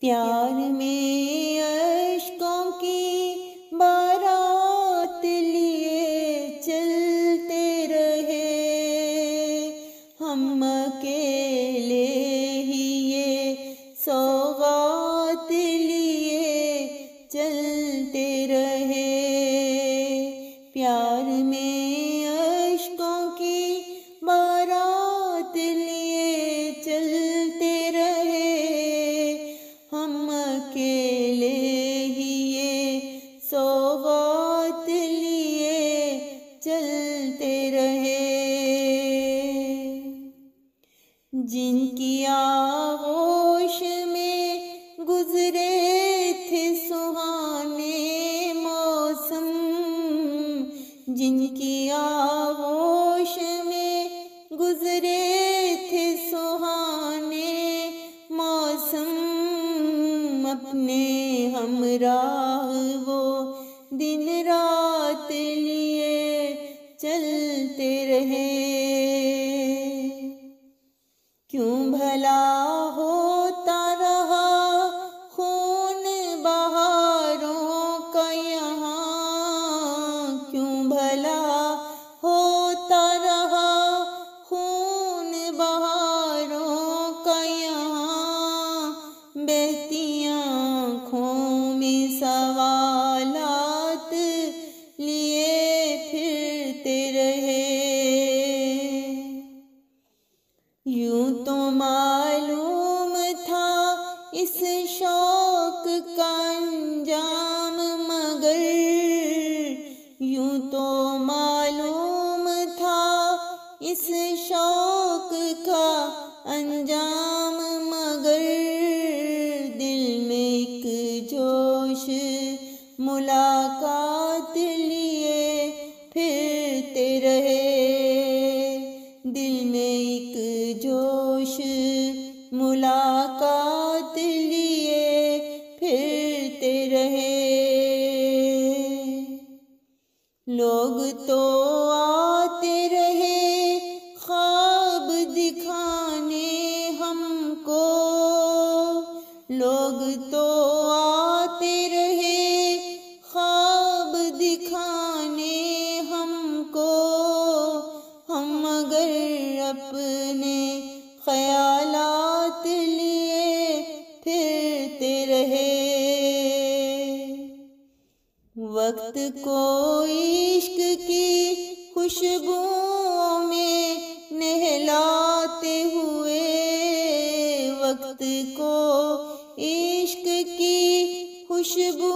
प्यार में अश्कों की बारात लिए चलते रहे, हम अकेले ही ये सौगात लिए चलते रहे। प्यार में अश्कों की बारात लिए चलते रहे, हम अकेले ही ये सौगात लिए चलते रहे। जिनकी आगोश में गुजरे थे सुहाने मौसम, जिनकी आगोश में गुजरे थे सुहाने मौसम, अपने हमराह वो दिन रात लिए चलते रहे। क्यों भला होता रहा खून बहारों का यहाँ, क्यों भला होता रहा खून बहारों का यहाँ, बहती आँखों में सवालात लिए फिरते रहे। यूं तो मालूम था इस शौक का अंजाम, मगर यूं तो मालूम था इस शौक का अंजाम, मगर दिल में एक जोश मुलाकात लिए फिरते रहे। दिल में एक जोश मुलाकात लिए फिरते रहे। लोग तो आते रहे ख्वाब दिखाने हमको, लोग तो आते रहे ख्वाब दिखाने हमको, हम मगर अपने ख्यालात लिए फिरते रहे। वक्त को इश्क की खुशबुओं में नहलाते हुए, वक्त को इश्क की खुशबू